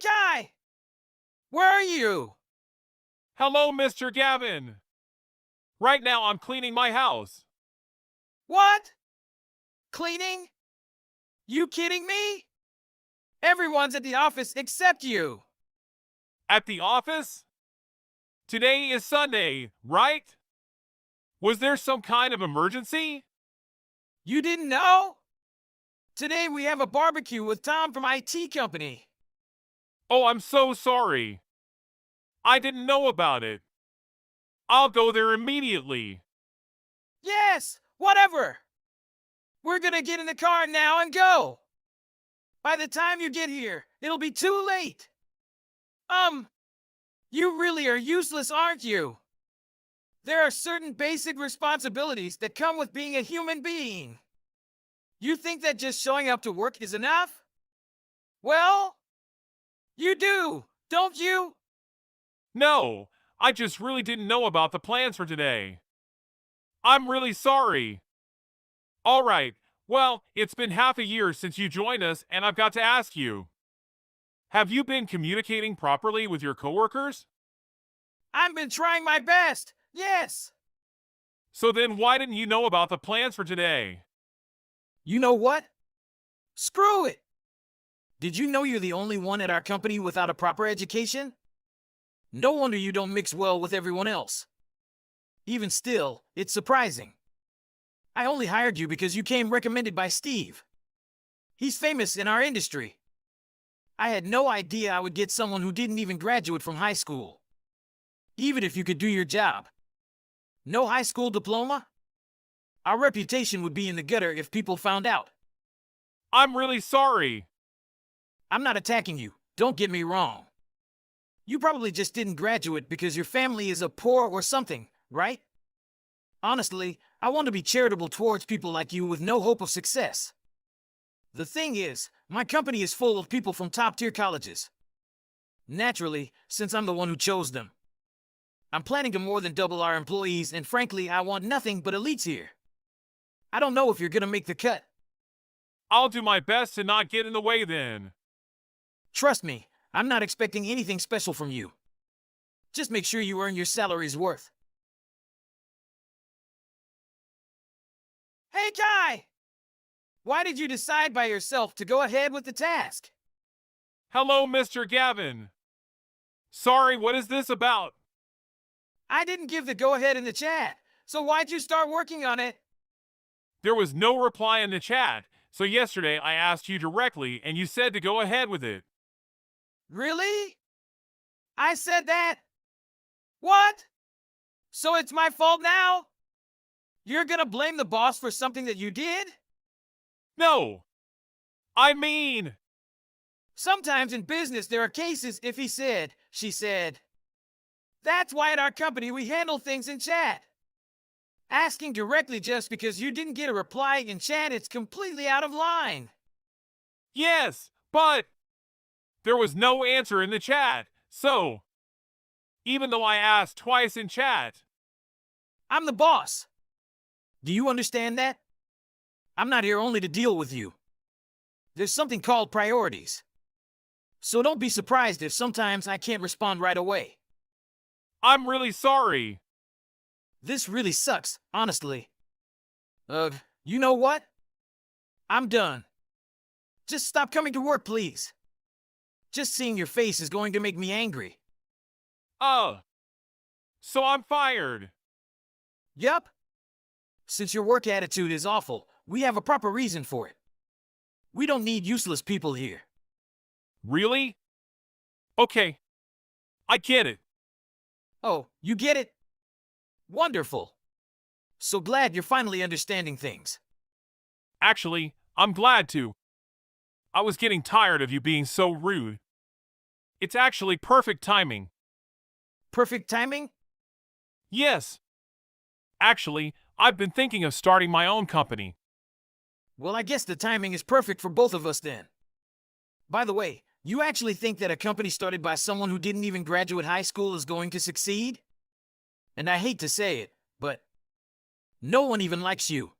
Guy! Where are you? Hello, Mr. Gavin. Right now, I'm cleaning my house. What? Cleaning? You kidding me? Everyone's at the office except you. At the office? Today is Sunday, right? Was there some kind of emergency? You didn't know? Today we have a barbecue with Tom from IT company. Oh, I'm so sorry. I didn't know about it. I'll go there immediately. Yes, whatever. We're gonna get in the car now and go. By the time you get here, it'll be too late. You really are useless, aren't you? There are certain basic responsibilities that come with being a human being. You think that just showing up to work is enough? Well, you do, don't you? No, I just really didn't know about the plans for today. I'm really sorry. All right, well, it's been half a year since you joined us, and I've got to ask you. Have you been communicating properly with your coworkers? I've been trying my best, yes. So then why didn't you know about the plans for today? You know what? Screw it. Did you know you're the only one at our company without a proper education? No wonder you don't mix well with everyone else. Even still, it's surprising. I only hired you because you came recommended by Steve. He's famous in our industry. I had no idea I would get someone who didn't even graduate from high school. Even if you could do your job. No high school diploma? Our reputation would be in the gutter if people found out. I'm really sorry. I'm not attacking you, don't get me wrong. You probably just didn't graduate because your family is a poor or something, right? Honestly, I want to be charitable towards people like you with no hope of success. The thing is, my company is full of people from top-tier colleges. Naturally, since I'm the one who chose them. I'm planning to more than double our employees, and frankly, I want nothing but elites here. I don't know if you're gonna make the cut. I'll do my best to not get in the way then. Trust me, I'm not expecting anything special from you. Just make sure you earn your salary's worth. Hey, Guy! Why did you decide by yourself to go ahead with the task? Hello, Mr. Gavin. Sorry, what is this about? I didn't give the go-ahead in the chat, so why'd you start working on it? There was no reply in the chat, so yesterday I asked you directly and you said to go ahead with it. Really? I said that? What? So it's my fault now? You're gonna blame the boss for something that you did? No! I mean... Sometimes in business there are cases if he said, she said. That's why at our company we handle things in chat. Asking directly just because you didn't get a reply in chat, it's completely out of line. Yes, but... There was no answer in the chat, so... Even though I asked twice in chat... I'm the boss. Do you understand that? I'm not here only to deal with you. There's something called priorities. So don't be surprised if sometimes I can't respond right away. I'm really sorry. This really sucks, honestly. You know what? I'm done. Just stop coming to work, please. Just seeing your face is going to make me angry. So I'm fired. Yup. Since your work attitude is awful, we have a proper reason for it. We don't need useless people here. Really? Okay. I get it. Oh, you get it? Wonderful. So glad you're finally understanding things. Actually, I'm glad to. I was getting tired of you being so rude. It's actually perfect timing. Perfect timing? Yes. Actually, I've been thinking of starting my own company. Well, I guess the timing is perfect for both of us then. By the way, you actually think that a company started by someone who didn't even graduate high school is going to succeed? And I hate to say it, but no one even likes you.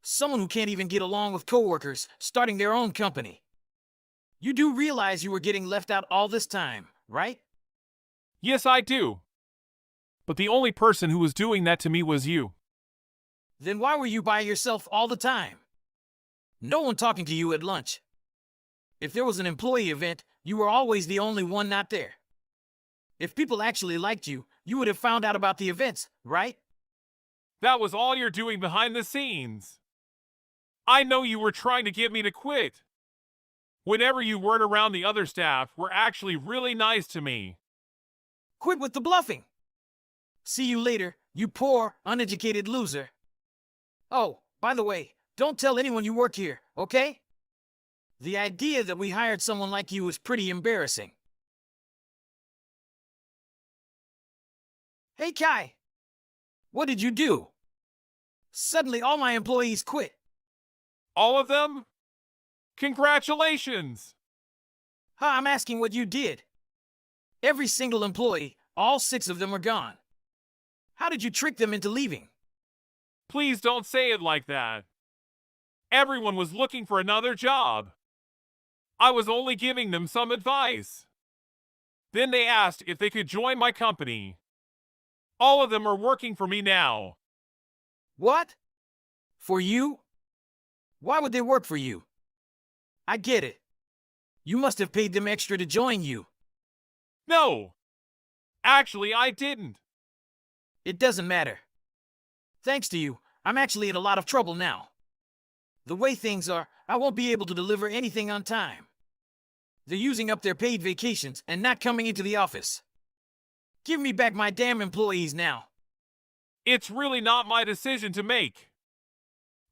Someone who can't even get along with coworkers, starting their own company. You do realize you were getting left out all this time, right? Yes, I do. But the only person who was doing that to me was you. Then why were you by yourself all the time? No one talking to you at lunch. If there was an employee event, you were always the only one not there. If people actually liked you, you would have found out about the events, right? That was all you're doing behind the scenes. I know you were trying to get me to quit. Whenever you weren't around, the other staff were actually really nice to me. Quit with the bluffing. See you later, you poor, uneducated loser. Oh, by the way, don't tell anyone you work here, okay? The idea that we hired someone like you is pretty embarrassing. Hey, Kai. What did you do? Suddenly all my employees quit. All of them? Congratulations! I'm asking what you did. Every single employee, all 6 of them are gone. How did you trick them into leaving? Please don't say it like that. Everyone was looking for another job. I was only giving them some advice. Then they asked if they could join my company. All of them are working for me now. What? For you? Why would they work for you? I get it. You must have paid them extra to join you. No! Actually, I didn't. It doesn't matter. Thanks to you, I'm actually in a lot of trouble now. The way things are, I won't be able to deliver anything on time. They're using up their paid vacations and not coming into the office. Give me back my damn employees now. It's really not my decision to make.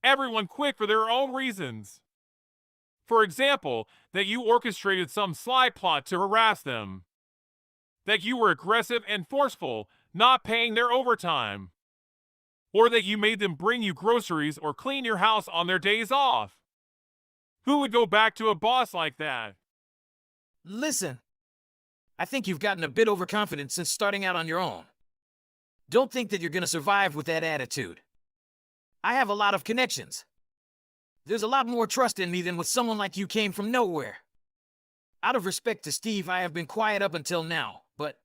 Everyone quit for their own reasons. For example, that you orchestrated some sly plot to harass them. That you were aggressive and forceful, not paying their overtime. Or that you made them bring you groceries or clean your house on their days off. Who would go back to a boss like that? Listen, I think you've gotten a bit overconfident since starting out on your own. Don't think that you're going to survive with that attitude. I have a lot of connections. There's a lot more trust in me than with someone like you came from nowhere. Out of respect to Steve, I have been quiet up until now, but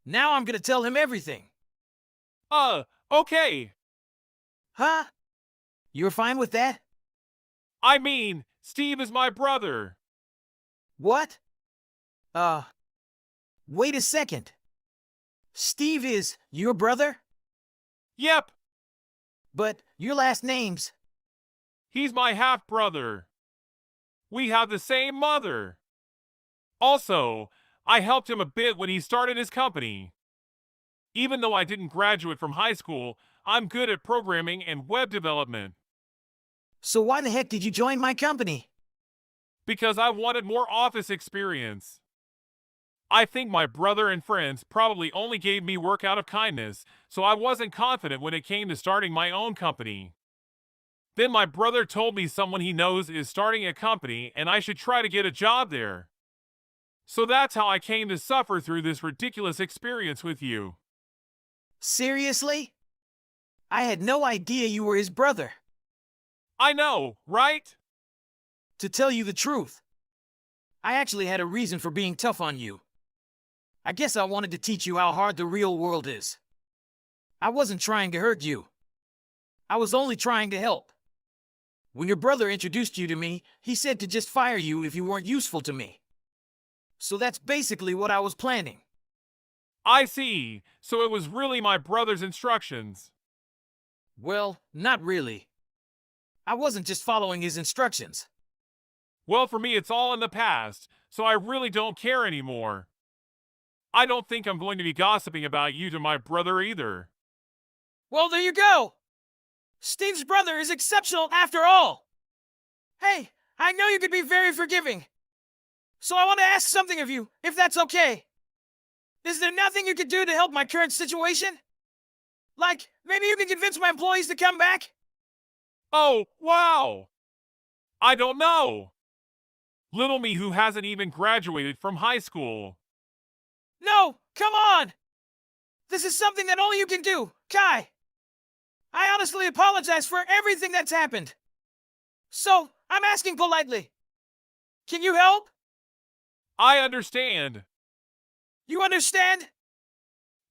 now I'm going to tell him everything. Okay. Huh? You're fine with that? I mean, Steve is my brother. What? Wait a second. Steve is your brother? Yep, But your last name's... he's my half-brother. We have the same mother. Also, I helped him a bit when he started his company. Even though I didn't graduate from high school, I'm good at programming and web development. So why the heck did you join my company? Because I wanted more office experience. I think my brother and friends probably only gave me work out of kindness, so I wasn't confident when it came to starting my own company. Then my brother told me someone he knows is starting a company and I should try to get a job there. So that's how I came to suffer through this ridiculous experience with you. Seriously? I had no idea you were his brother. I know, right? To tell you the truth, I actually had a reason for being tough on you. I guess I wanted to teach you how hard the real world is. I wasn't trying to hurt you. I was only trying to help. When your brother introduced you to me, he said to just fire you if you weren't useful to me. So that's basically what I was planning. I see. So it was really my brother's instructions. Well, not really. I wasn't just following his instructions. Well, for me, it's all in the past, so I really don't care anymore. I don't think I'm going to be gossiping about you to my brother either. Well, there you go. Steve's brother is exceptional after all. Hey, I know you could be very forgiving. So I want to ask something of you, if that's okay. Is there nothing you could do to help my current situation? Like, maybe you can convince my employees to come back? Oh, wow! I don't know. Little me who hasn't even graduated from high school. No, come on! This is something that only you can do, Kai. I honestly apologize for everything that's happened. So, I'm asking politely. Can you help? I understand. You understand?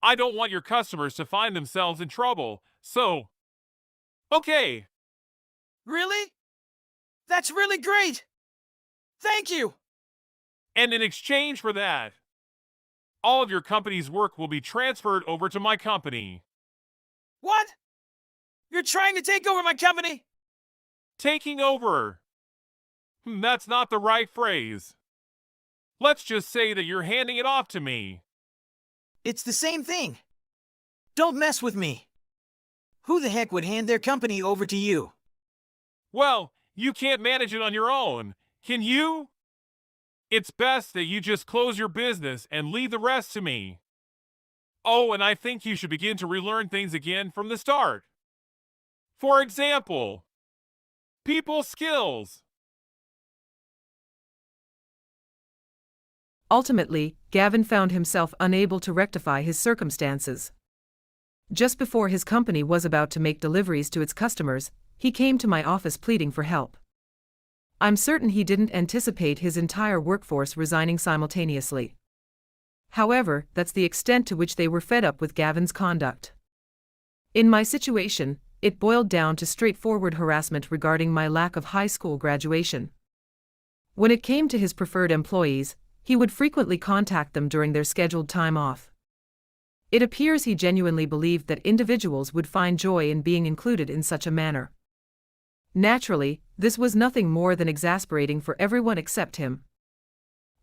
I don't want your customers to find themselves in trouble, so. Okay. Really? That's really great. Thank you. And in exchange for that, all of your company's work will be transferred over to my company. What? You're trying to take over my company? Taking over. That's not the right phrase. Let's just say that you're handing it off to me. It's the same thing. Don't mess with me. Who the heck would hand their company over to you? Well, you can't manage it on your own, can you? It's best that you just close your business and leave the rest to me. Oh, and I think you should begin to relearn things again from the start. For example, people skills. Ultimately, Gavin found himself unable to rectify his circumstances. Just before his company was about to make deliveries to its customers, he came to my office pleading for help. I'm certain he didn't anticipate his entire workforce resigning simultaneously. However, that's the extent to which they were fed up with Gavin's conduct. In my situation, it boiled down to straightforward harassment regarding my lack of high school graduation. When it came to his preferred employees, he would frequently contact them during their scheduled time off. It appears he genuinely believed that individuals would find joy in being included in such a manner. Naturally, this was nothing more than exasperating for everyone except him.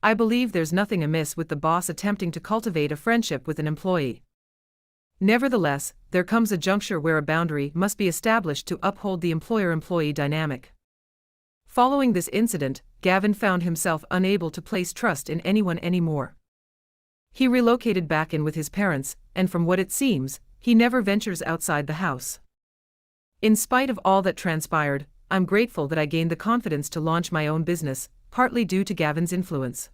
I believe there's nothing amiss with the boss attempting to cultivate a friendship with an employee. Nevertheless, there comes a juncture where a boundary must be established to uphold the employer-employee dynamic. Following this incident, Gavin found himself unable to place trust in anyone anymore. He relocated back in with his parents, and from what it seems, he never ventures outside the house. In spite of all that transpired, I'm grateful that I gained the confidence to launch my own business, partly due to Gavin's influence.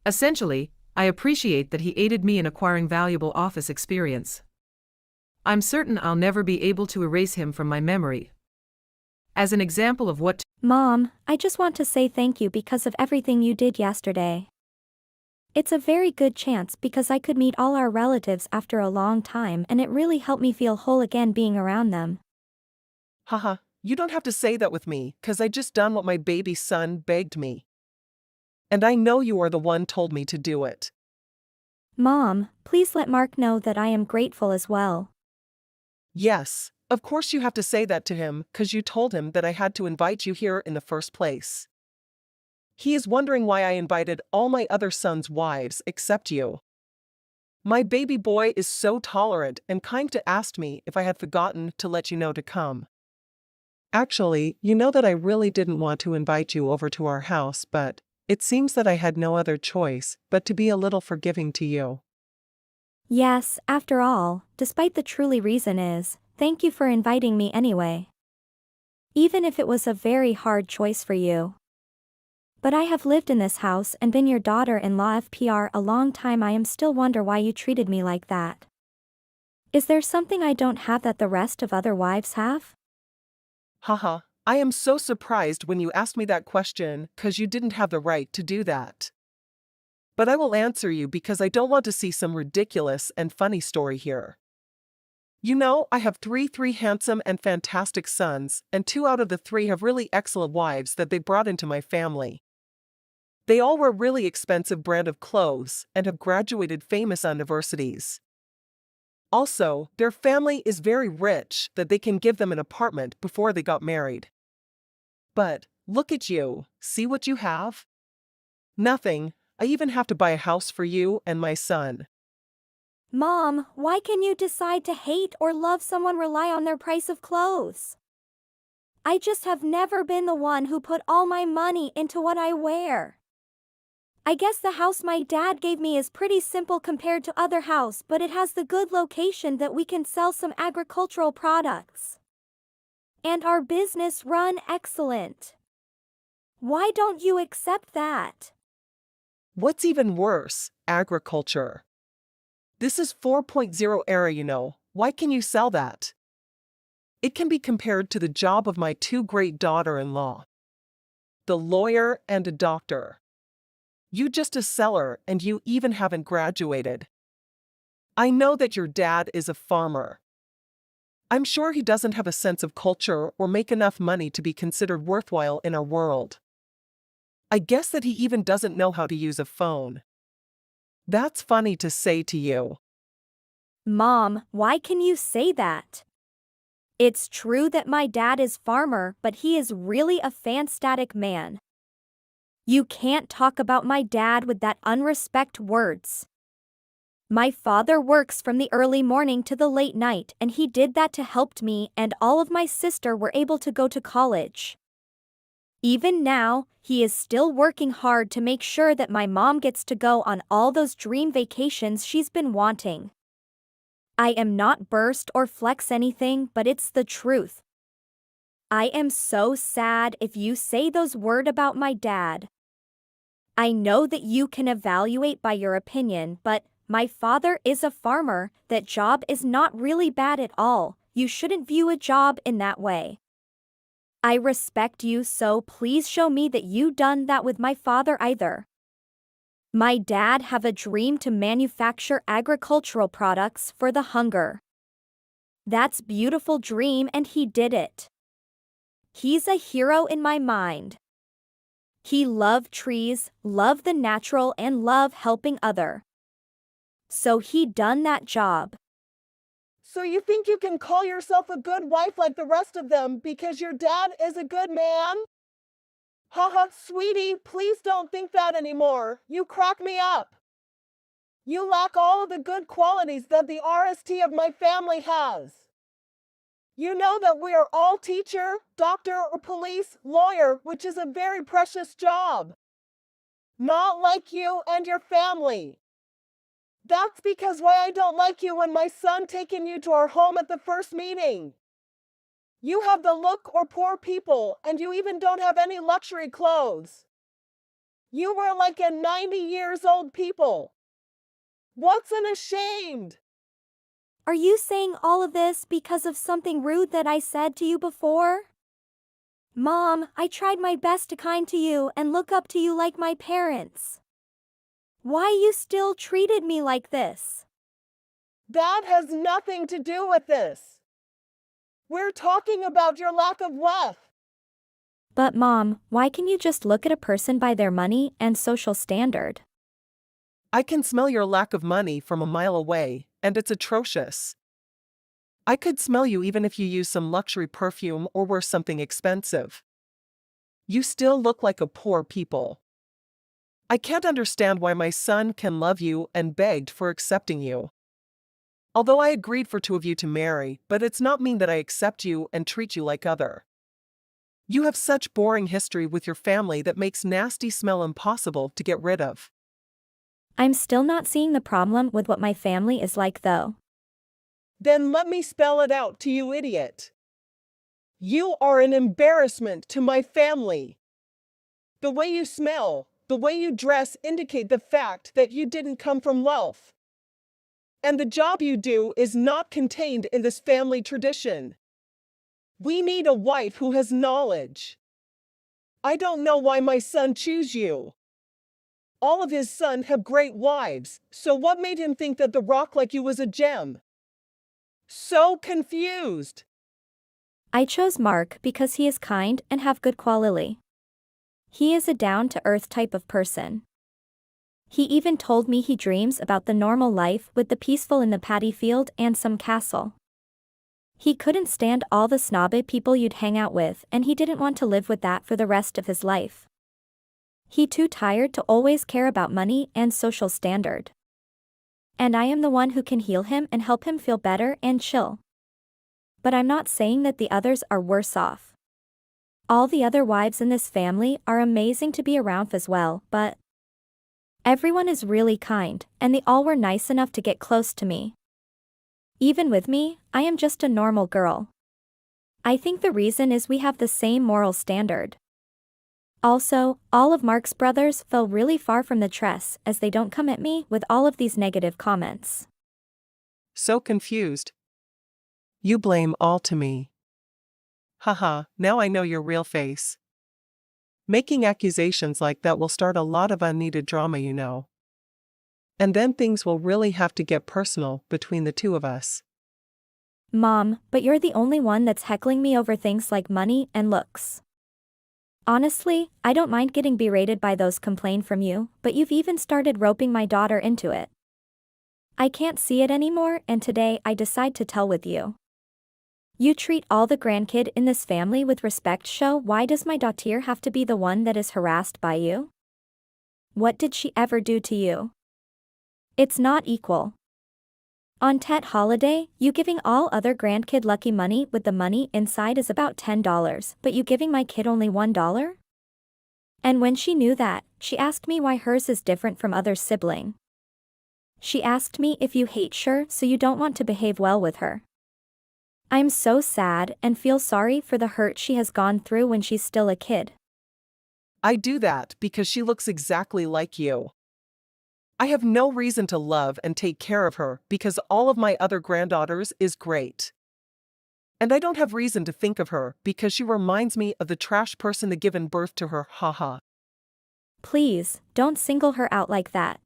Essentially, I appreciate that he aided me in acquiring valuable office experience. I'm certain I'll never be able to erase him from my memory. As an example of what Mom, I just want to say thank you because of everything you did yesterday. It's a very good chance because I could meet all our relatives after a long time and it really helped me feel whole again being around them. Haha, you don't have to say that with me, 'cause I just done what my baby son begged me. And I know you are the one told me to do it. Mom, please let Mark know that I am grateful as well. Yes, of course you have to say that to him, 'cause you told him that I had to invite you here in the first place. He is wondering why I invited all my other sons' wives except you. My baby boy is so tolerant and kind to ask me if I had forgotten to let you know to come. Actually, you know that I really didn't want to invite you over to our house, but it seems that I had no other choice but to be a little forgiving to you. Yes, after all, despite the truly reason is, thank you for inviting me anyway. Even if it was a very hard choice for you. But I have lived in this house and been your daughter-in-law FPR a long time. I am still wonder why you treated me like that. Is there something I don't have that the rest of other wives have? Haha, I am so surprised when you asked me that question, 'cause you didn't have the right to do that. But I will answer you because I don't want to see some ridiculous and funny story here. You know, I have three handsome and fantastic sons, and 2 out of the 3 have really excellent wives that they brought into my family. They all wear really expensive brand of clothes and have graduated famous universities. Also, their family is very rich that they can give them an apartment before they got married. But, look at you, see what you have? Nothing. I even have to buy a house for you and my son. Mom, why can you decide to hate or love someone rely on their price of clothes? I just have never been the one who put all my money into what I wear. I guess the house my dad gave me is pretty simple compared to other house, but it has the good location that we can sell some agricultural products. And our business run excellent. Why don't you accept that? What's even worse, agriculture. This is 4.0 era, you know. Why can you sell that? It can be compared to the job of my 2 great daughter-in-law. the lawyer and a doctor. You just a seller and you even haven't graduated. I know that your dad is a farmer. I'm sure he doesn't have a sense of culture or make enough money to be considered worthwhile in our world. I guess that he even doesn't know how to use a phone. That's funny to say to you. Mom, why can you say that? It's true that my dad is farmer, but he is really a fantastic man. You can't talk about my dad with that unrespect words. My father works from the early morning to the late night, and he did that to help me and all of my sister were able to go to college. Even now, he is still working hard to make sure that my mom gets to go on all those dream vacations she's been wanting. I am not burst or flex anything, but it's the truth. I am so sad if you say those words about my dad. I know that you can evaluate by your opinion, but my father is a farmer. That job is not really bad at all. You shouldn't view a job in that way. I respect you, so please show me that you done that with my father either. My dad have a dream to manufacture agricultural products for the hunger. That's beautiful dream and he did it. He's a hero in my mind. He love trees, love the natural and love helping other. So he done that job. So you think you can call yourself a good wife like the rest of them because your dad is a good man? Haha, sweetie, please don't think that anymore. You crack me up. You lack all of the good qualities that the RST of my family has. You know that we are all teacher, doctor, or police, lawyer, which is a very precious job. Not like you and your family. That's because why I don't like you when my son taking you to our home at the first meeting. You have the look or poor people, and you even don't have any luxury clothes. You were like a 90 years old people. What's unashamed? Are you saying all of this because of something rude that I said to you before? Mom, I tried my best to kind to you and look up to you like my parents. Why you still treated me like this? That has nothing to do with this. We're talking about your lack of wealth. But Mom, why can you just look at a person by their money and social standard? I can smell your lack of money from a mile away, and it's atrocious. I could smell you even if you use some luxury perfume or wear something expensive. You still look like a poor people. I can't understand why my son can love you and begged for accepting you. Although I agreed for two of you to marry, but it's not mean that I accept you and treat you like other. You have such boring history with your family that makes nasty smell impossible to get rid of. I'm still not seeing the problem with what my family is like though. Then let me spell it out to you, idiot. You are an embarrassment to my family. The way you smell, the way you dress indicate the fact that you didn't come from wealth. And the job you do is not contained in this family tradition. We need a wife who has knowledge. I don't know why my son chose you. All of his sons have great wives, so what made him think that the rock like you was a gem? So confused. I chose Mark because he is kind and have good quality. He is a down-to-earth type of person. He even told me he dreams about the normal life with the peaceful in the paddy field and some castle. He couldn't stand all the snobby people you'd hang out with, and he didn't want to live with that for the rest of his life. He too tired to always care about money and social standard. And I am the one who can heal him and help him feel better and chill. But I'm not saying that the others are worse off. All the other wives in this family are amazing to be around as well, but everyone is really kind, and they all were nice enough to get close to me. Even with me, I am just a normal girl. I think the reason is we have the same moral standard. Also, all of Mark's brothers fell really far from the tress as they don't come at me with all of these negative comments. So confused. You blame all to me. Haha, now I know your real face. Making accusations like that will start a lot of unneeded drama, you know. And then things will really have to get personal between the two of us. Mom, but you're the only one that's heckling me over things like money and looks. Honestly, I don't mind getting berated by those complain from you, but you've even started roping my daughter into it. I can't see it anymore, and today I decide to tell with you. You treat all the grandkid in this family with respect. Show why does my daughter have to be the one that is harassed by you? What did she ever do to you? It's not equal. On Tet holiday, you giving all other grandkid lucky money with the money inside is about $10, but you giving my kid only $1? And when she knew that, she asked me why hers is different from other sibling. She asked me if you hate her so you don't want to behave well with her. I'm so sad and feel sorry for the hurt she has gone through when she's still a kid. I do that because she looks exactly like you. I have no reason to love and take care of her because all of my other granddaughters is great. And I don't have reason to think of her because she reminds me of the trash person that given birth to her, haha. Please, don't single her out like that.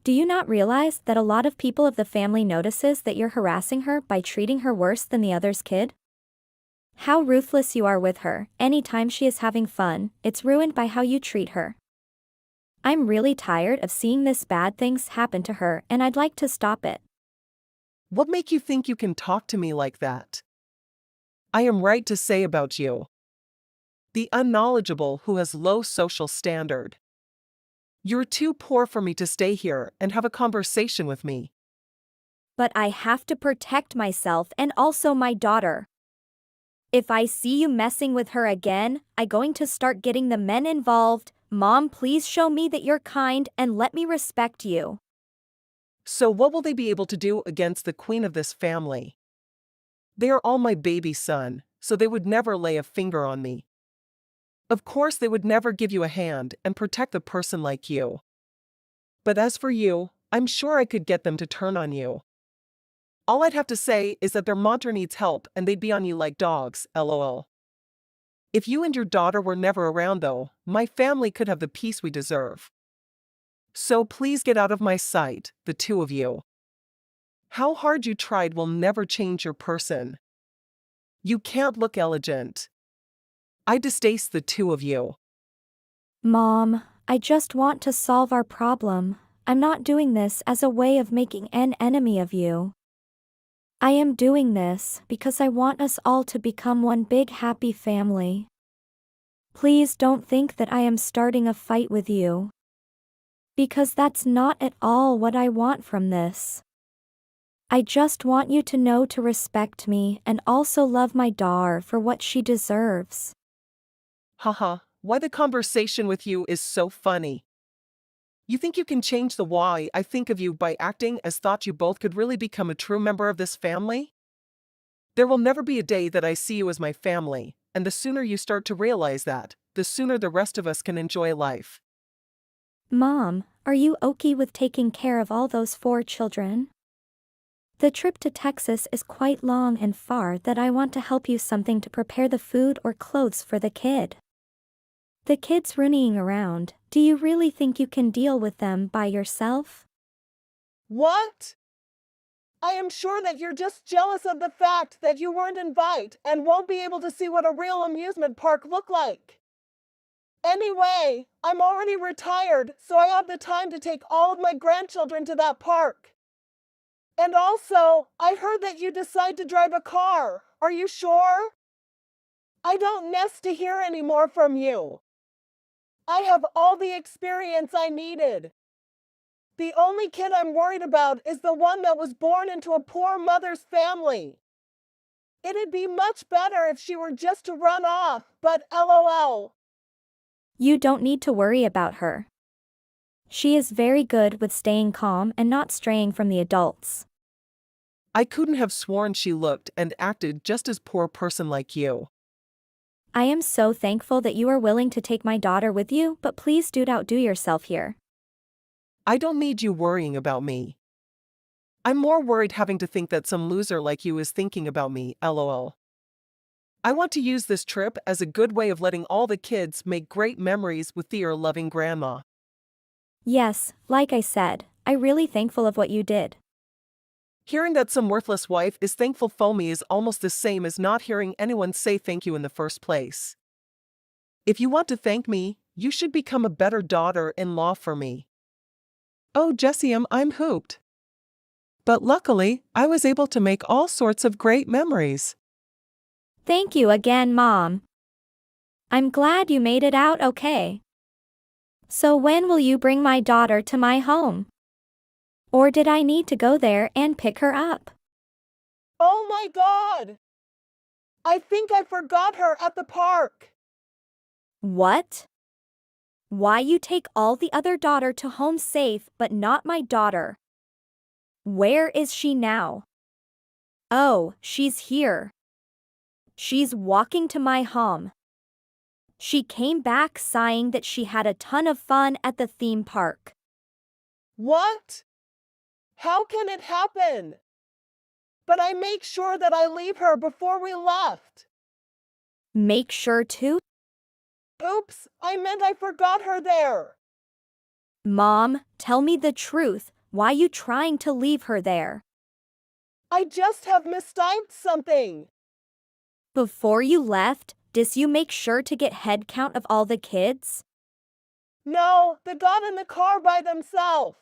Do you not realize that a lot of people of the family notices that you're harassing her by treating her worse than the other's kid? How ruthless you are with her. Anytime she is having fun, it's ruined by how you treat her. I'm really tired of seeing this bad things happen to her and I'd like to stop it. What make you think you can talk to me like that? I am right to say about you. The unknowledgeable who has low social standard. You're too poor for me to stay here and have a conversation with me. But I have to protect myself and also my daughter. If I see you messing with her again, I'm going to start getting the men involved. Mom, please show me that you're kind and let me respect you. So what will they be able to do against the queen of this family? They are all my baby son, so they would never lay a finger on me. Of course they would never give you a hand and protect a person like you. But as for you, I'm sure I could get them to turn on you. All I'd have to say is that their monitor needs help and they'd be on you like dogs, lol. If you and your daughter were never around though, my family could have the peace we deserve. So please get out of my sight, the two of you. How hard you tried will never change your person. You can't look elegant. I distaste the two of you. Mom, I just want to solve our problem. I'm not doing this as a way of making an enemy of you. I am doing this because I want us all to become one big happy family. Please don't think that I am starting a fight with you. Because that's not at all what I want from this. I just want you to know to respect me and also love my daughter for what she deserves. Haha, why the conversation with you is so funny. You think you can change the way I think of you by acting as thought you both could really become a true member of this family? There will never be a day that I see you as my family, and the sooner you start to realize that, the sooner the rest of us can enjoy life. Mom, are you okay with taking care of all those 4 children? The trip to Texas is quite long and far that I want to help you something to prepare the food or clothes for the kid. The kid's running around. Do you really think you can deal with them by yourself? What? I am sure that you're just jealous of the fact that you weren't invited and won't be able to see what a real amusement park look like. Anyway, I'm already retired, so I have the time to take all of my grandchildren to that park. And also, I heard that you decide to drive a car. Are you sure? I don't nest to hear any more from you. I have all the experience I needed. The only kid I'm worried about is the one that was born into a poor mother's family. It'd be much better if she were just to run off, but lol. You don't need to worry about her. She is very good with staying calm and not straying from the adults. I couldn't have sworn she looked and acted just as poor person like you. I am so thankful that you are willing to take my daughter with you, but please do outdo yourself here. I don't need you worrying about me. I'm more worried having to think that some loser like you is thinking about me, lol. I want to use this trip as a good way of letting all the kids make great memories with their loving grandma. Yes, like I said, I'm really thankful of what you did. Hearing that some worthless wife is thankful for me is almost the same as not hearing anyone say thank you in the first place. If you want to thank me, you should become a better daughter-in-law for me. Oh, Jessie, I'm hooped. But luckily, I was able to make all sorts of great memories. Thank you again, Mom. I'm glad you made it out okay. So when will you bring my daughter to my home? Or did I need to go there and pick her up? Oh my God! I think I forgot her at the park. What? Why you take all the other daughter to home safe but not my daughter? Where is she now? Oh, she's here. She's walking to my home. She came back sighing that she had a ton of fun at the theme park. What? How can it happen? But I make sure that I leave her before we left. Make sure to? Oops, I meant I forgot her there. Mom, tell me the truth. Why you trying to leave her there? I just have mistyped something. Before you left, did you make sure to get head count of all the kids? No, they got in the car by themselves.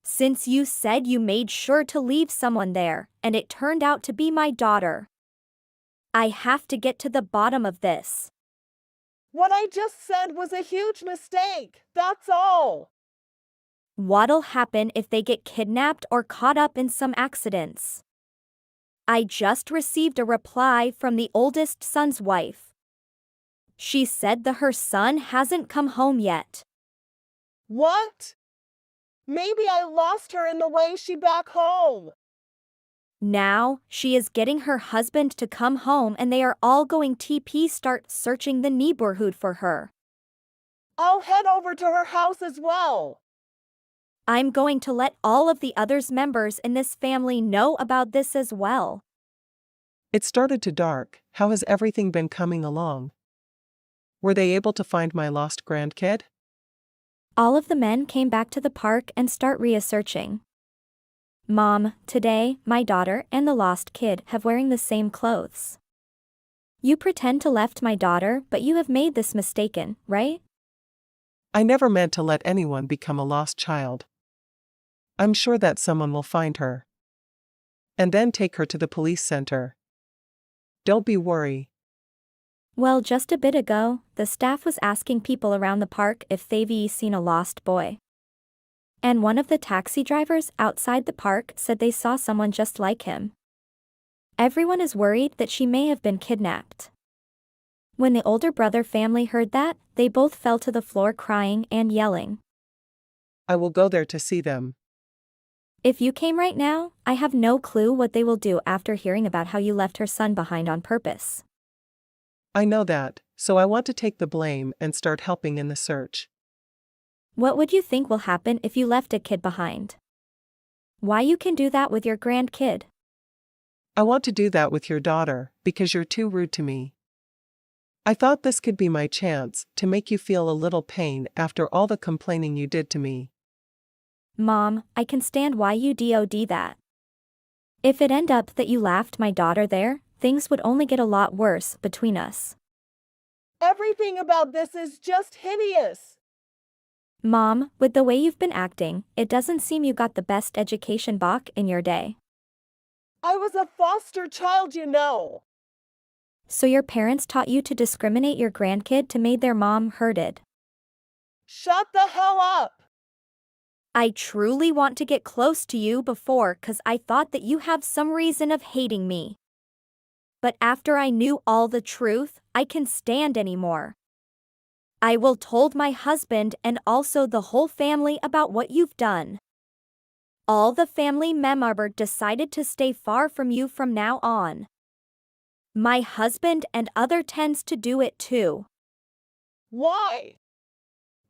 Since you said you made sure to leave someone there, and it turned out to be my daughter. I have to get to the bottom of this. What I just said was a huge mistake, that's all. What'll happen if they get kidnapped or caught up in some accidents? I just received a reply from the oldest son's wife. She said that her son hasn't come home yet. What? Maybe I lost her in the way she back home. Now, she is getting her husband to come home and they are all going to start searching the neighborhood for her. I'll head over to her house as well. I'm going to let all of the others members in this family know about this as well. It started to dark. How has everything been coming along? Were they able to find my lost grandkid? All of the men came back to the park and start researching. Mom, today, my daughter and the lost kid have wearing the same clothes. You pretend to left my daughter, but you have made this mistaken, right? I never meant to let anyone become a lost child. I'm sure that someone will find her. And then take her to the police center. Don't be worried. Well, just a bit ago, the staff was asking people around the park if they've seen a lost boy. And one of the taxi drivers outside the park said they saw someone just like him. Everyone is worried that she may have been kidnapped. When the older brother family heard that, they both fell to the floor crying and yelling. I will go there to see them. If you came right now, I have no clue what they will do after hearing about how you left her son behind on purpose. I know that, so I want to take the blame and start helping in the search. What would you think will happen if you left a kid behind? Why you can do that with your grandkid? I want to do that with your daughter, because you're too rude to me. I thought this could be my chance to make you feel a little pain after all the complaining you did to me. Mom, I can stand why you did that. If it end up that you laughed my daughter there, things would only get a lot worse between us. Everything about this is just hideous. Mom, with the way you've been acting, it doesn't seem you got the best education back in your day. I was a foster child, you know. So your parents taught you to discriminate your grandkid to make their mom hurted. Shut the hell up. I truly want to get close to you before cause I thought that you have some reason of hating me. But after I knew all the truth, I can stand anymore. I will told my husband and also the whole family about what you've done. All the family members decided to stay far from you from now on. My husband and other tends to do it too. Why?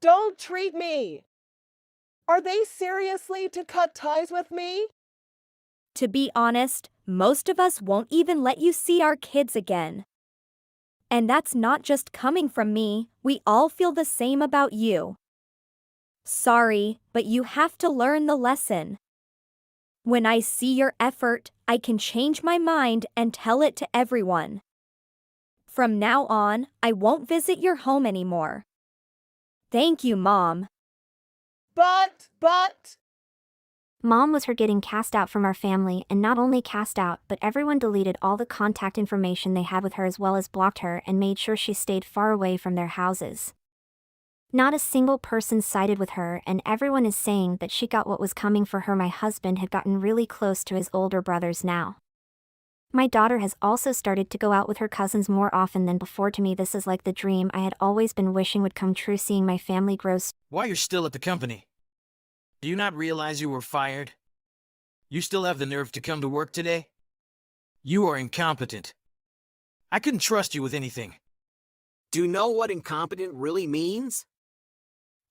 Don't treat me. Are they seriously to cut ties with me? To be honest, most of us won't even let you see our kids again. And that's not just coming from me, we all feel the same about you. Sorry, but you have to learn the lesson. When I see your effort, I can change my mind and tell it to everyone. From now on, I won't visit your home anymore. Thank you, Mom. But. Mom was her getting cast out from our family, and not only cast out, but everyone deleted all the contact information they had with her as well as blocked her and made sure she stayed far away from their houses. Not a single person sided with her, and everyone is saying that she got what was coming for her. My husband had gotten really close to his older brothers now. My daughter has also started to go out with her cousins more often than before. To me, this is like the dream I had always been wishing would come true, seeing my family grow. Why you're still at the company? Do you not realize you were fired? You still have the nerve to come to work today? You are incompetent. I couldn't trust you with anything. Do you know what incompetent really means?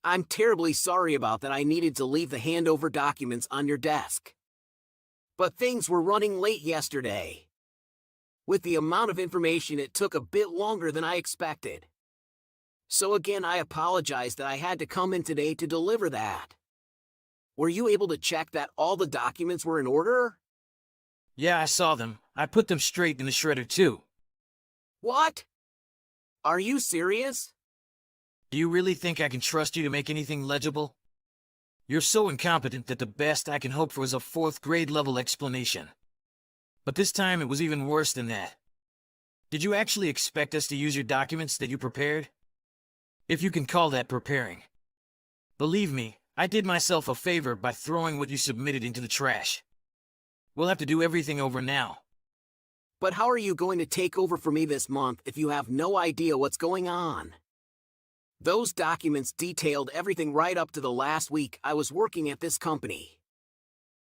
I'm terribly sorry about that. I needed to leave the handover documents on your desk. But things were running late yesterday. With the amount of information, it took a bit longer than I expected. So again, I apologize that I had to come in today to deliver that. Were you able to check that all the documents were in order? Yeah, I saw them. I put them straight in the shredder too. What? Are you serious? Do you really think I can trust you to make anything legible? You're so incompetent that the best I can hope for is a 4th grade level explanation. But this time it was even worse than that. Did you actually expect us to use your documents that you prepared? If you can call that preparing. Believe me, I did myself a favor by throwing what you submitted into the trash. We'll have to do everything over now. But how are you going to take over for me this month if you have no idea what's going on? Those documents detailed everything right up to the last week I was working at this company.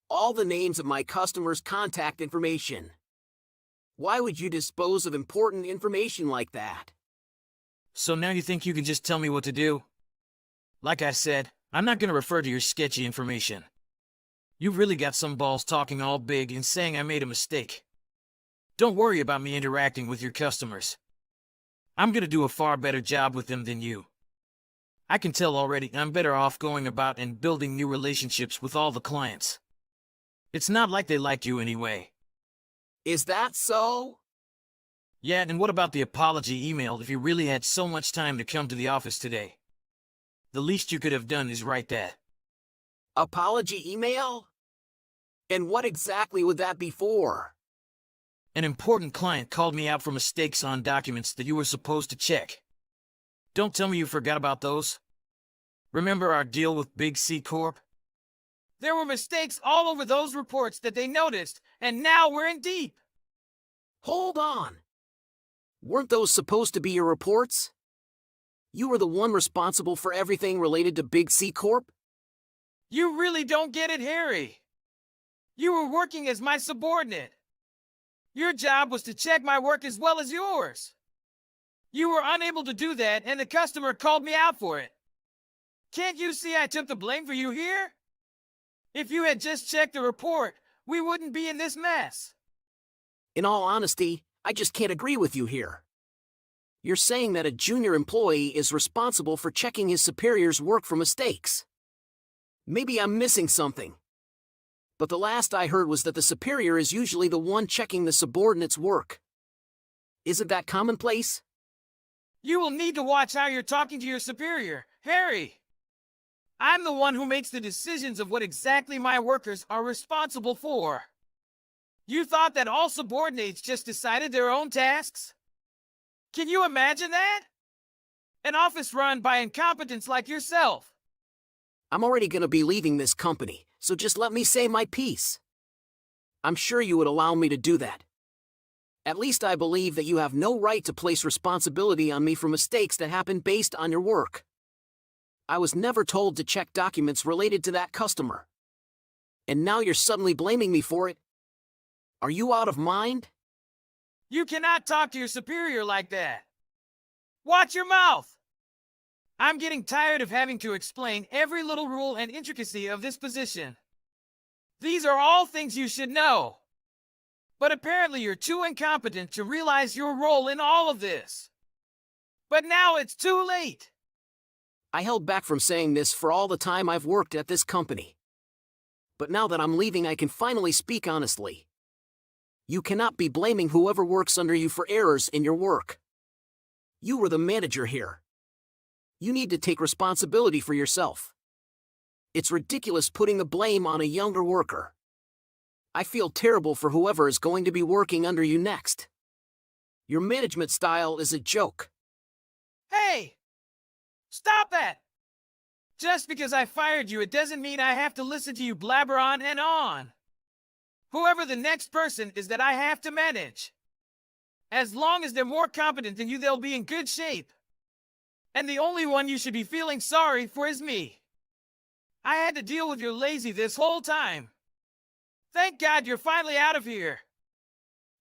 All the names of my customers' contact information. Why would you dispose of important information like that? So now you think you can just tell me what to do? Like I said, I'm not going to refer to your sketchy information. You've really got some balls talking all big and saying I made a mistake. Don't worry about me interacting with your customers. I'm going to do a far better job with them than you. I can tell already I'm better off going about and building new relationships with all the clients. It's not like they like you anyway. Is that so? Yeah, and what about the apology email if you really had so much time to come to the office today? The least you could have done is write that. Apology email? And what exactly would that be for? An important client called me out for mistakes on documents that you were supposed to check. Don't tell me you forgot about those. Remember our deal with Big C Corp? There were mistakes all over those reports that they noticed, and now we're in deep. Hold on. Weren't those supposed to be your reports? You were the one responsible for everything related to Big C Corp? You really don't get it, Harry. You were working as my subordinate. Your job was to check my work as well as yours. You were unable to do that, and the customer called me out for it. Can't you see I took the blame for you here? If you had just checked the report, we wouldn't be in this mess. In all honesty, I just can't agree with you here. You're saying that a junior employee is responsible for checking his superior's work for mistakes. Maybe I'm missing something. But the last I heard was that the superior is usually the one checking the subordinate's work. Isn't that commonplace? You will need to watch how you're talking to your superior, Harry. I'm the one who makes the decisions of what exactly my workers are responsible for. You thought that all subordinates just decided their own tasks? Can you imagine that? An office run by incompetents like yourself. I'm already going to be leaving this company, so just let me say my piece. I'm sure you would allow me to do that. At least I believe that you have no right to place responsibility on me for mistakes that happen based on your work. I was never told to check documents related to that customer. And now you're suddenly blaming me for it? Are you out of mind? You cannot talk to your superior like that. Watch your mouth. I'm getting tired of having to explain every little rule and intricacy of this position. These are all things you should know. But apparently you're too incompetent to realize your role in all of this. But now it's too late. I held back from saying this for all the time I've worked at this company. But now that I'm leaving, I can finally speak honestly. You cannot be blaming whoever works under you for errors in your work. You were the manager here. You need to take responsibility for yourself. It's ridiculous putting the blame on a younger worker. I feel terrible for whoever is going to be working under you next. Your management style is a joke. Hey! Stop that! Just because I fired you, it doesn't mean I have to listen to you blabber on and on. Whoever the next person is that I have to manage. As long as they're more competent than you, they'll be in good shape. And the only one you should be feeling sorry for is me. I had to deal with your lazy this whole time. Thank God you're finally out of here.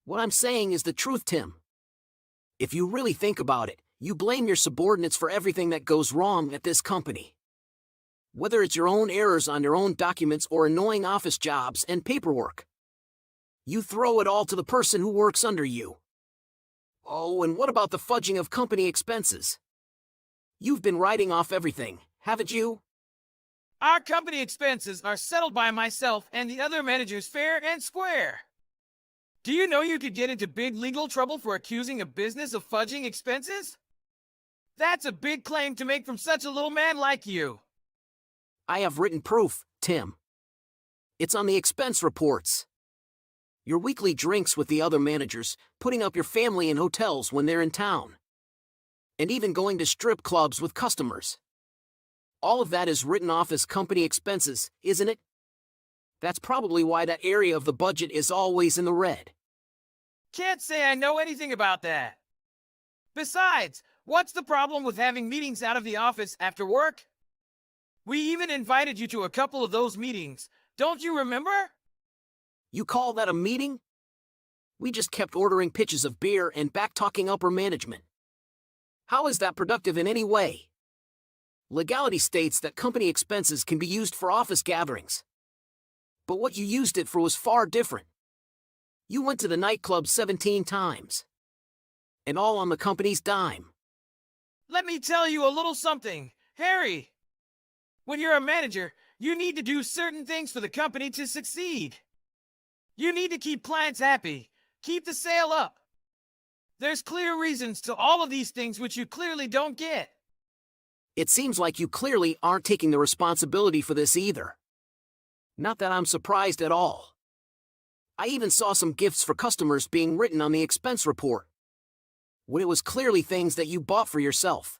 What I'm saying is the truth, Tim. If you really think about it, you blame your subordinates for everything that goes wrong at this company. Whether it's your own errors on your own documents or annoying office jobs and paperwork. You throw it all to the person who works under you. Oh, and what about the fudging of company expenses? You've been writing off everything, haven't you? Our company expenses are settled by myself and the other managers fair and square. Do you know you could get into big legal trouble for accusing a business of fudging expenses? That's a big claim to make from such a little man like you. I have written proof, Tim. It's on the expense reports. Your weekly drinks with the other managers, putting up your family in hotels when they're in town, and even going to strip clubs with customers. All of that is written off as company expenses, isn't it? That's probably why that area of the budget is always in the red. Can't say I know anything about that. Besides, what's the problem with having meetings out of the office after work? We even invited you to a couple of those meetings. Don't you remember? You call that a meeting? We just kept ordering pitches of beer and back-talking upper management. How is that productive in any way? Legality states that company expenses can be used for office gatherings. But what you used it for was far different. You went to the nightclub 17 times. And all on the company's dime. Let me tell you a little something, Harry. When you're a manager, you need to do certain things for the company to succeed. You need to keep clients happy, keep the sale up. There's clear reasons to all of these things which you clearly don't get. It seems like you clearly aren't taking the responsibility for this either. Not that I'm surprised at all. I even saw some gifts for customers being written on the expense report, when it was clearly things that you bought for yourself.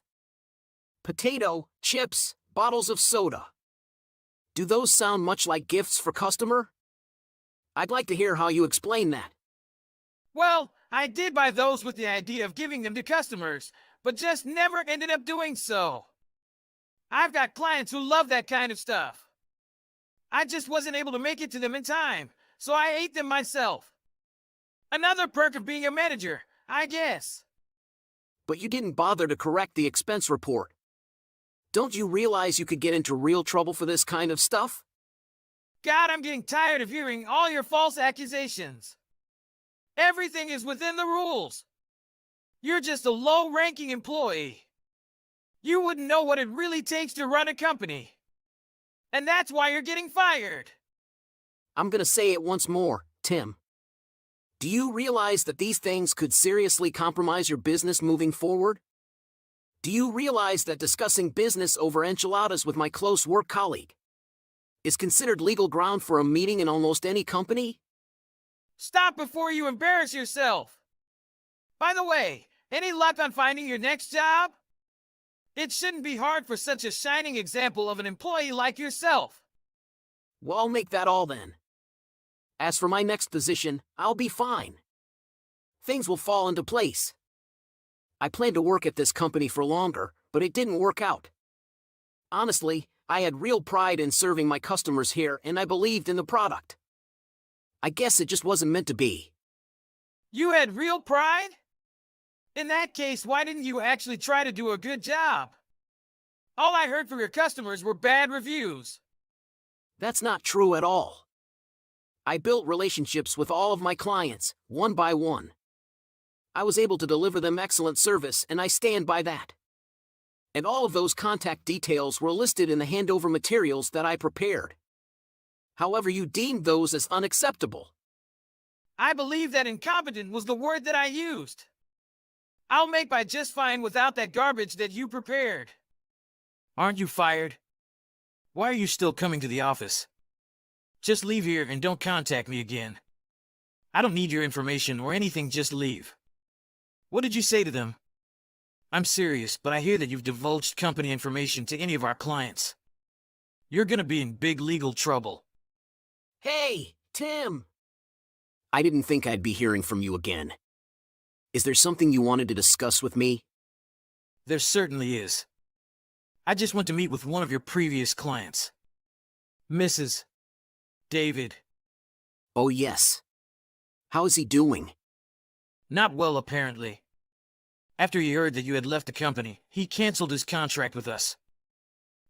Potato, chips, bottles of soda. Do those sound much like gifts for customer? I'd like to hear how you explain that. Well, I did buy those with the idea of giving them to customers, but just never ended up doing so. I've got clients who love that kind of stuff. I just wasn't able to make it to them in time, so I ate them myself. Another perk of being a manager, I guess. But you didn't bother to correct the expense report. Don't you realize you could get into real trouble for this kind of stuff? God, I'm getting tired of hearing all your false accusations. Everything is within the rules. You're just a low-ranking employee. You wouldn't know what it really takes to run a company. And that's why you're getting fired. I'm gonna say it once more, Tim. Do you realize that these things could seriously compromise your business moving forward? Do you realize that discussing business over enchiladas with my close work colleague is considered legal ground for a meeting in almost any company? Stop before you embarrass yourself. By the way, any luck on finding your next job? It shouldn't be hard for such a shining example of an employee like yourself. Well, I'll make that all then. As for my next position, I'll be fine. Things will fall into place. I planned to work at this company for longer, but it didn't work out. Honestly, I had real pride in serving my customers here and I believed in the product. I guess it just wasn't meant to be. You had real pride? In that case, why didn't you actually try to do a good job? All I heard from your customers were bad reviews. That's not true at all. I built relationships with all of my clients, one by one. I was able to deliver them excellent service, and I stand by that. And all of those contact details were listed in the handover materials that I prepared. However, you deemed those as unacceptable. I believe that incompetent was the word that I used. I'll make by just fine without that garbage that you prepared. Aren't you fired? Why are you still coming to the office? Just leave here and don't contact me again. I don't need your information or anything, just leave. What did you say to them? I'm serious, but I hear that you've divulged company information to any of our clients. You're gonna be in big legal trouble. Hey, Tim! I didn't think I'd be hearing from you again. Is there something you wanted to discuss with me? There certainly is. I just went to meet with one of your previous clients. Mrs. David. Oh yes. How is he doing? Not well, apparently. After he heard that you had left the company, he canceled his contract with us.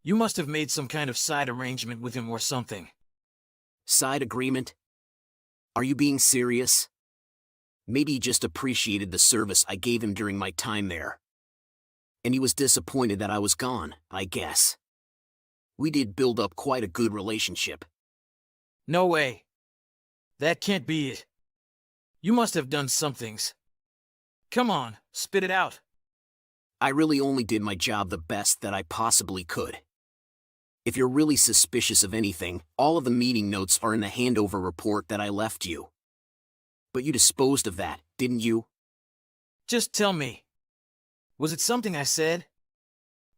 You must have made some kind of side arrangement with him or something. Side agreement? Are you being serious? Maybe he just appreciated the service I gave him during my time there. And he was disappointed that I was gone, I guess. We did build up quite a good relationship. No way. That can't be it. You must have done some things. Come on, spit it out. I really only did my job the best that I possibly could. If you're really suspicious of anything, all of the meeting notes are in the handover report that I left you. But you disposed of that, didn't you? Just tell me. Was it something I said?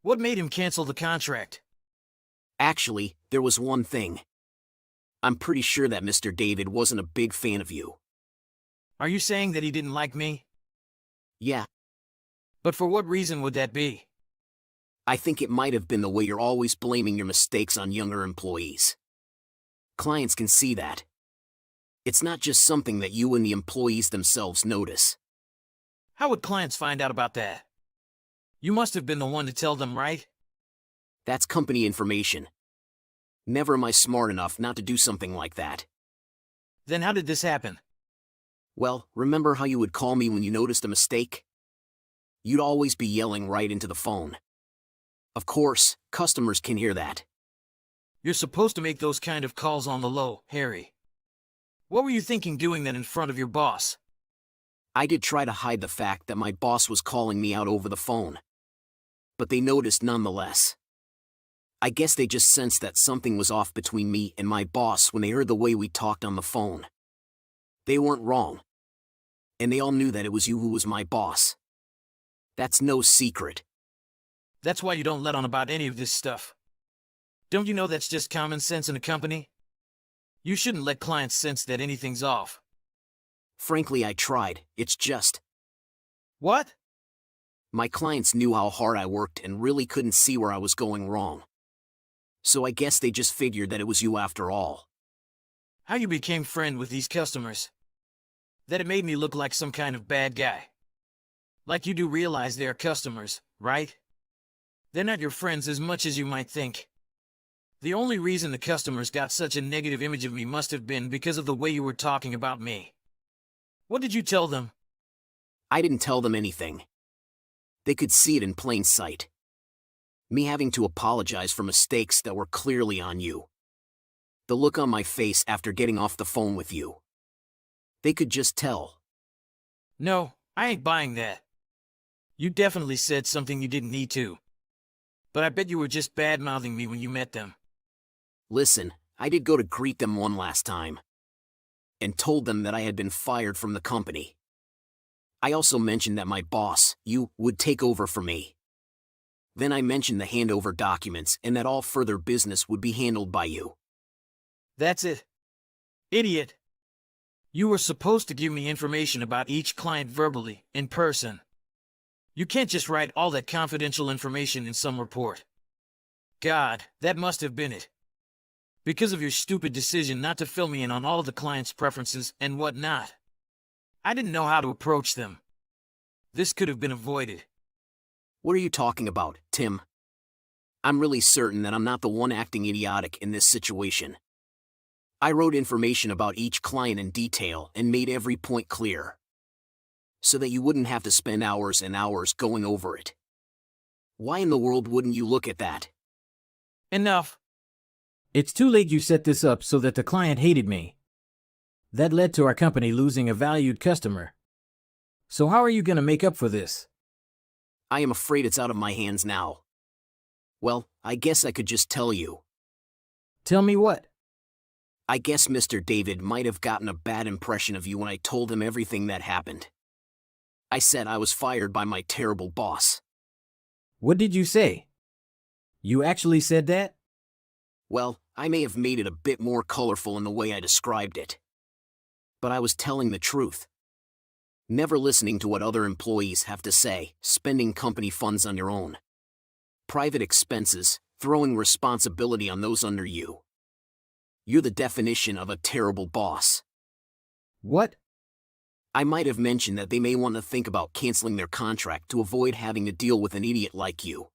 What made him cancel the contract? Actually, there was one thing. I'm pretty sure that Mr. David wasn't a big fan of you. Are you saying that he didn't like me? Yeah, But for what reason would that be? I think it might have been the way you're always blaming your mistakes on younger employees. Clients can see that. It's not just something that you and the employees themselves notice. How would clients find out about that? You must have been the one to tell them, right? That's company information. Never am I smart enough not to do something like that. Then how did this happen? Well, remember how you would call me when you noticed a mistake? You'd always be yelling right into the phone. Of course, customers can hear that. You're supposed to make those kind of calls on the low, Harry. What were you thinking doing that in front of your boss? I did try to hide the fact that my boss was calling me out over the phone. But they noticed nonetheless. I guess they just sensed that something was off between me and my boss when they heard the way we talked on the phone. They weren't wrong. And they all knew that it was you who was my boss. That's no secret. That's why you don't let on about any of this stuff. Don't you know that's just common sense in a company? You shouldn't let clients sense that anything's off. Frankly, I tried. It's just... What? My clients knew how hard I worked and really couldn't see where I was going wrong. So I guess they just figured that it was you after all. How you became friend with these customers? That it made me look like some kind of bad guy. Like you do realize they are customers, right? They're not your friends as much as you might think. The only reason the customers got such a negative image of me must have been because of the way you were talking about me. What did you tell them? I didn't tell them anything. They could see it in plain sight. Me having to apologize for mistakes that were clearly on you. The look on my face after getting off the phone with you. They could just tell. No, I ain't buying that. You definitely said something you didn't need to. But I bet you were just bad-mouthing me when you met them. Listen, I did go to greet them one last time. And told them that I had been fired from the company. I also mentioned that my boss, you, would take over for me. Then I mentioned the handover documents and that all further business would be handled by you. That's it. Idiot. You were supposed to give me information about each client verbally, in person. You can't just write all that confidential information in some report. God, that must have been it. Because of your stupid decision not to fill me in on all the client's preferences and whatnot. I didn't know how to approach them. This could have been avoided. What are you talking about, Tim? I'm really certain that I'm not the one acting idiotic in this situation. I wrote information about each client in detail and made every point clear. so that you wouldn't have to spend hours and hours going over it. Why in the world wouldn't you look at that? Enough. It's too late. You set this up so that the client hated me. That led to our company losing a valued customer. So how are you going to make up for this? I am afraid it's out of my hands now. Well, I guess I could just tell you. Tell me what? I guess Mr. David might have gotten a bad impression of you when I told him everything that happened. I said I was fired by my terrible boss. What did you say? You actually said that? Well, I may have made it a bit more colorful in the way I described it. But I was telling the truth. Never listening to what other employees have to say, spending company funds on your own. Private expenses, throwing responsibility on those under you. You're the definition of a terrible boss. What? I might have mentioned that they may want to think about canceling their contract to avoid having to deal with an idiot like you.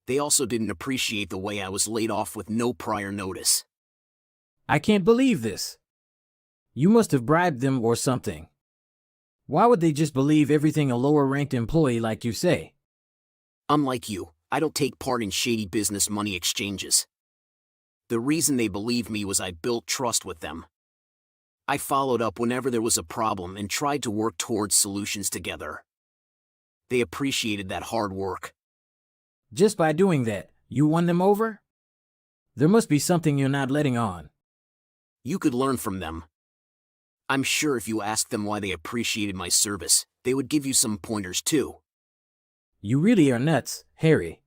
They also didn't appreciate the way I was laid off with no prior notice. I can't believe this. You must have bribed them or something. Why would they just believe everything a lower-ranked employee like you say? Unlike you, I don't take part in shady business money exchanges. The reason they believed me was I built trust with them. I followed up whenever there was a problem and tried to work towards solutions together. They appreciated that hard work. Just by doing that, you won them over? There must be something you're not letting on. You could learn from them. I'm sure if you asked them why they appreciated my service, they would give you some pointers too. You really are nuts, Harry.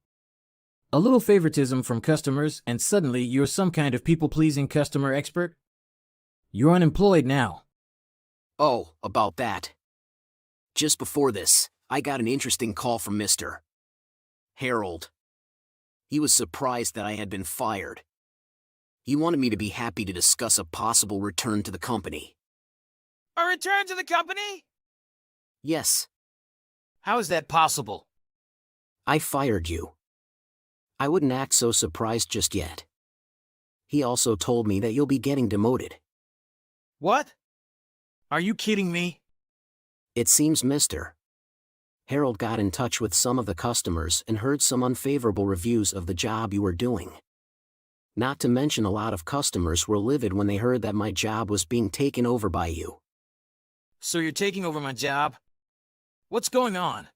A little favoritism from customers and suddenly you're some kind of people-pleasing customer expert? You're unemployed now. Oh, about that. Just before this, I got an interesting call from Mr. Harold. He was surprised that I had been fired. He wanted me to be happy to discuss a possible return to the company. A return to the company? Yes, How is that possible? I fired you. I wouldn't act so surprised just yet. He also told me that you'll be getting demoted. What? Are you kidding me? It seems Mr. Harold got in touch with some of the customers and heard some unfavorable reviews of the job you were doing. Not to mention a lot of customers were livid when they heard that my job was being taken over by you. So you're taking over my job? What's going on?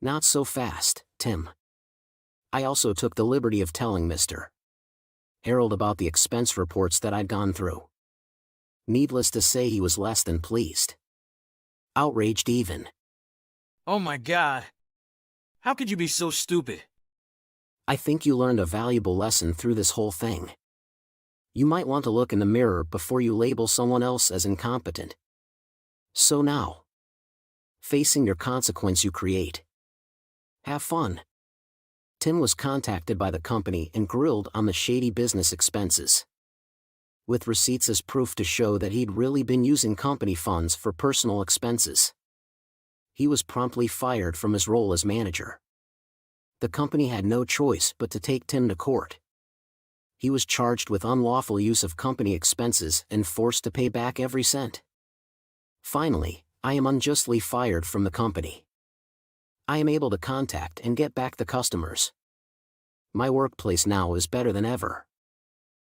Not so fast, Tim. I also took the liberty of telling Mr. Harold about the expense reports that I'd gone through. Needless to say, he was less than pleased. Outraged even. Oh my God. How could you be so stupid? I think you learned a valuable lesson through this whole thing. You might want to look in the mirror before you label someone else as incompetent. So now, facing your consequence you create. Have fun. Tim was contacted by the company and grilled on the shady business expenses. With receipts as proof to show that he'd really been using company funds for personal expenses. He was promptly fired from his role as manager. The company had no choice but to take Tim to court. He was charged with unlawful use of company expenses and forced to pay back every cent. Finally, I am unjustly fired from the company. I am able to contact and get back the customers. My workplace now is better than ever.